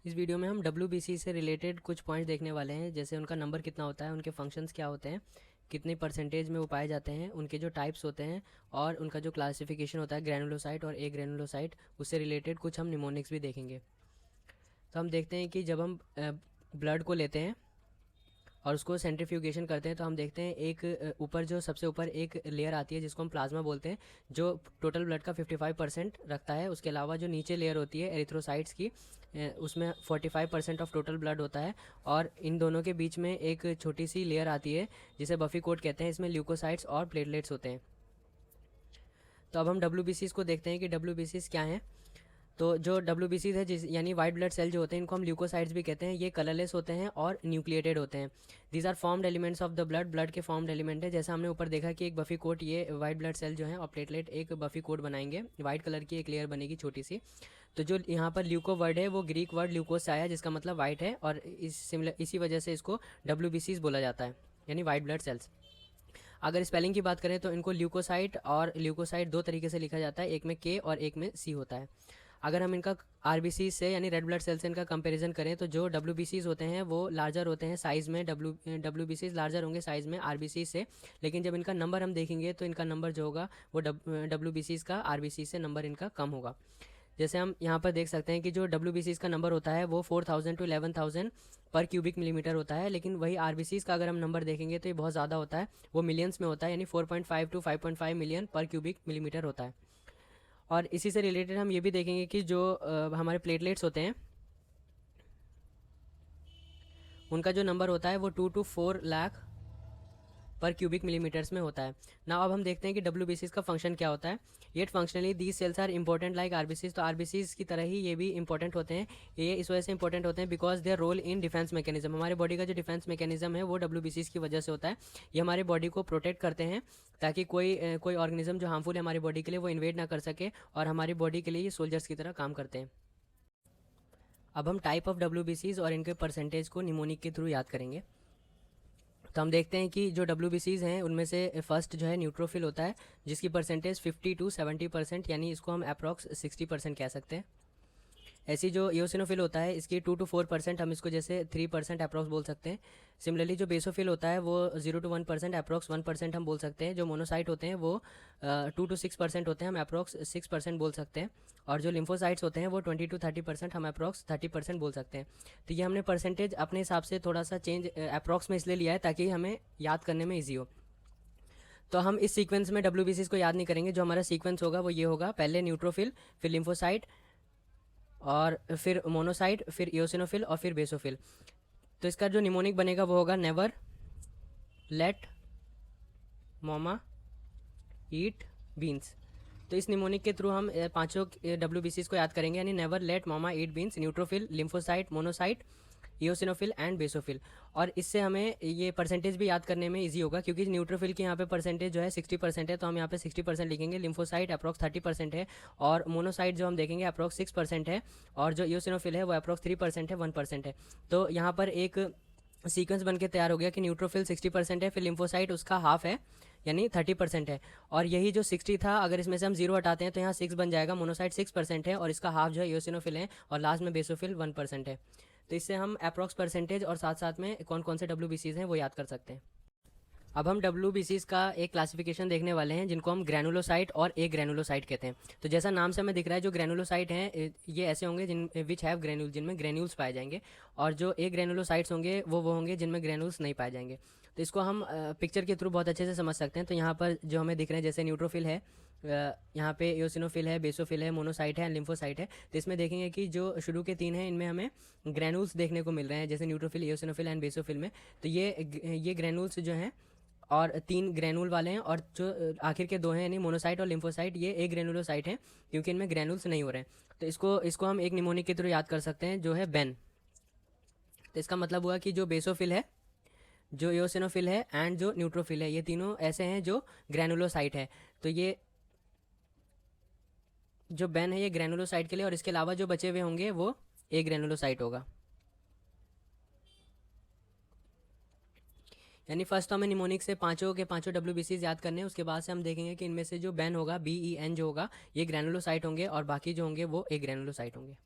इस वीडियो में हम WBC से रिलेटेड कुछ पॉइंट्स देखने वाले हैं, जैसे उनका नंबर कितना होता है, उनके फंक्शंस क्या होते हैं, कितने परसेंटेज में वो पाए जाते हैं, उनके जो टाइप्स होते हैं और उनका जो क्लासिफिकेशन होता है ग्रैनुलोसाइट और ए ग्रैनुलोसाइट, उससे रिलेटेड कुछ हम निमोनिक्स भी देखेंगे। तो हम देखते हैं कि जब हम ब्लड को लेते हैं और उसको सेंट्रीफ्यूगेशन करते हैं तो हम देखते हैं एक ऊपर जो सबसे ऊपर एक लेयर आती है जिसको हम प्लाज्मा बोलते हैं, जो टोटल ब्लड का 55% रखता है। उसके अलावा जो नीचे लेयर होती है एरिथ्रोसाइट्स की, उसमें 45% ऑफ टोटल ब्लड होता है। और इन दोनों के बीच में एक छोटी सी लेयर आती है जिसे बफी कोट कहते हैं, इसमें ल्यूकोसाइट्स और प्लेटलेट्स होते हैं। तो अब हम WBCs को देखते हैं कि WBCs क्या हैं। तो जो WBCs है जिस यानी वाइट ब्लड सेल जो होते हैं, इनको हम ल्यूकोसाइट्स भी कहते हैं। ये कलरलेस होते हैं और न्यूक्लिएटेड होते हैं। These are formed elements of the blood के फॉर्म्ड एलिमेंट है। जैसा हमने ऊपर देखा कि एक बफी कोट, ये वाइट ब्लड सेल जो है और प्लेटलेट एक बफी कोट बनाएंगे, वाइट कलर की एक लेयर बनेगी छोटी सी। तो जो यहाँ पर ल्यूको वर्ड है वो ग्रीक वर्ड ल्यूकोस से आया, जिसका मतलब वाइट है, और इसी वजह से इसको WBCs बोला जाता है, यानी वाइट ब्लड सेल्स। अगर स्पेलिंग की बात करें तो इनको ल्यूकोसाइट और ल्यूकोसाइट दो तरीके से लिखा जाता है, एक में K और एक में C होता है। अगर हम इनका RBC से यानी रेड ब्लड सेल से इनका कंपैरिजन करें तो जो WBCs होते हैं वो लार्जर होते हैं साइज़ में, WBCs लार्जर होंगे साइज़ में RBC से। लेकिन जब इनका नंबर हम देखेंगे तो इनका नंबर जो होगा वो WBCs का RBC से नंबर इनका कम होगा। जैसे हम यहाँ पर देख सकते हैं कि जो WBCs का नंबर होता है वो 4000 to 11,000 पर क्यूबिक मिलीमीटर होता है। लेकिन वही RBCs का अगर हम नंबर देखेंगे तो ये बहुत ज़्यादा होता है, वो मिलियंस में होता है, यानी 4.5 to 5.5 मिलियन पर क्यूबिक मिलीमीटर होता है। और इसी से रिलेटेड हम ये भी देखेंगे कि जो हमारे प्लेटलेट्स होते हैं उनका जो नंबर होता है वो 2 to 4 लाख पर क्यूबिक मिलीमीटर्स में होता है ना। अब हम देखते हैं कि WBCs का फंक्शन क्या होता है। Yet functionally these cells are important like RBCs। तो RBCs की तरह ही ये भी इंपॉर्टेंट होते हैं। ये इस वजह से इंपॉर्टेंट होते हैं because their role in defence mechanism. हमारे बॉडी का जो डिफेंस मैकेनिज्म है वो WBCs की वजह से होता है। ये हमारे बॉडी को प्रोटेक्ट करते हैं ताकि कोई ऑर्गेनिज्म जो हार्मफुल है हमारी बॉडी के लिए वो इन्वेड ना कर सके, और हमारी बॉडी के लिए ये सोल्जर्स की तरह काम करते हैं। अब हम टाइप ऑफ WBCs और इनके परसेंटेज को निमोनिक के थ्रू याद करेंगे। तो हम देखते हैं कि जो WBCs हैं उनमें से फर्स्ट जो है न्यूट्रोफिल होता है, जिसकी परसेंटेज 50 to 70%, यानी इसको हम अप्रॉक्स 60% कह सकते हैं। ऐसी जो इयोसिनोफिल होता है इसकी 2 to 4%, हम इसको जैसे 3% अप्रॉक्स बोल सकते हैं। सिमिलरली जो बेसोफिल होता है वो 0 to 1%, अप्रॉक्स 1% हम बोल सकते हैं। जो मोनोसाइट होते हैं वो 2 to 6% होते हैं, हम अप्रॉक्स 6% बोल सकते हैं। और जो लिम्फोसाइट्स होते हैं वो 20 to 30%, हम अप्रॉक्स 30% बोल सकते हैं। तो ये हमने परसेंटेज अपने हिसाब से थोड़ा सा चेंज अप्रॉक्स में इसलिए लिया है ताकि हमें याद करने में ईजी हो। तो हम इस सीक्वेंस में WBCs को याद नहीं करेंगे। जो हमारा सीक्वेंस होगा वो ये होगा, पहले न्यूट्रोफिल, फिर लिम्फोसाइट, और फिर मोनोसाइट, फिर इयोसिनोफिल और फिर बेसोफिल। तो इसका जो निमोनिक बनेगा वो होगा never let mama eat beans. तो इस निमोनिक के थ्रू हम पांचों WBCs को याद करेंगे, यानी never let mama eat beans, neutrophil, lymphocyte, monocyte, eosinophil and basophil. और इससे हमें ये परसेंटेज भी याद करने में इजी होगा, क्योंकि न्यूट्रोफिल की यहाँ पे परसेंटेज जो है 60% है, तो हम यहाँ पे 60% लिखेंगे। लिम्फोसाइट अप्रॉक्स 30% है, और मोनोसाइट जो हम देखेंगे अप्रॉक्स 6% है, और जो इयोसिनोफिल है वो अप्रॉक्स 3% है, 1% है। तो यहाँ पर एक सीक्वेंस बन के तैयार हो गया कि न्यूट्रोफिल 60% है, फिर लिम्फोसाइट उसका हाफ है यानी 30% है, और यही जो 60 था अगर इसमें से हम 0 हटाते हैं तो यहाँ 6 बन जाएगा। मोनोसाइट 6% है और इसका हाफ जो है इयोसिनोफिल है, और लास्ट में बेसोफिल 1% है। तो इससे हम अप्रॉक्स परसेंटेज और साथ साथ में कौन कौन से WBCs हैं वो याद कर सकते हैं। अब हम WBCs का एक क्लासिफिकेशन देखने वाले हैं जिनको हम ग्रैनुलोसाइट और ए ग्रैनुलोसाइट कहते हैं। तो जैसा नाम से हमें दिख रहा है, जो ग्रैनुलोसाइट हैं ये ऐसे होंगे जिन विच हैव ग्रैन्यूल, जिनमें ग्रैन्यूल्स पाए जाएंगे, और जो ए ग्रैनुलोसाइट्स होंगे वो होंगे जिनमें ग्रैन्यूल्स नहीं पाए जाएंगे। तो इसको हम पिक्चर के थ्रू बहुत अच्छे से समझ सकते हैं। तो यहाँ पर जो हमें दिख रहे हैं, जैसे न्यूट्रोफिल है, यहाँ पे इयोसिनोफिल है, बेसोफिल है, मोनोसाइट है, लिम्फोसाइट है। तो इसमें देखेंगे कि जो शुरू के 3 हैं इनमें हमें ग्रैनुल्स देखने को मिल रहे हैं, जैसे न्यूट्रोफिल, इयोसिनोफिल एंड बेसोफिल में। तो ये ग्रैनुल्स जो हैं, और 3 ग्रैनुल वाले हैं, और जो आखिर के 2 हैं यानी मोनोसाइट और लिम्फोसाइट, ये एक ग्रैनुलोसाइट हैं क्योंकि इनमें ग्रैनुल्स नहीं हो रहे हैं। तो इसको हम एक निमोनिक के थ्रू याद कर सकते हैं, जो है बेन। तो इसका मतलब हुआ कि जो बेसोफिल है, जो इयोसिनोफिल है एंड जो न्यूट्रोफिल है, ये तीनों ऐसे हैं जो ग्रैनुलोसाइट है। तो ये जो बेन है ये ग्रैनुलोसाइट के लिए, और इसके अलावा जो बचे हुए होंगे वो ए ग्रैनुलोसाइट होगा। यानी फर्स्ट तो हमें निमोनिक से पांचों के पांचों WBCs याद करने हैं। उसके बाद से हम देखेंगे कि इनमें से जो बेन होगा, BEN जो होगा, ये ग्रैनुलोसाइट होंगे, और बाकी जो होंगे वो ए ग्रैनुलोसाइट होंगे।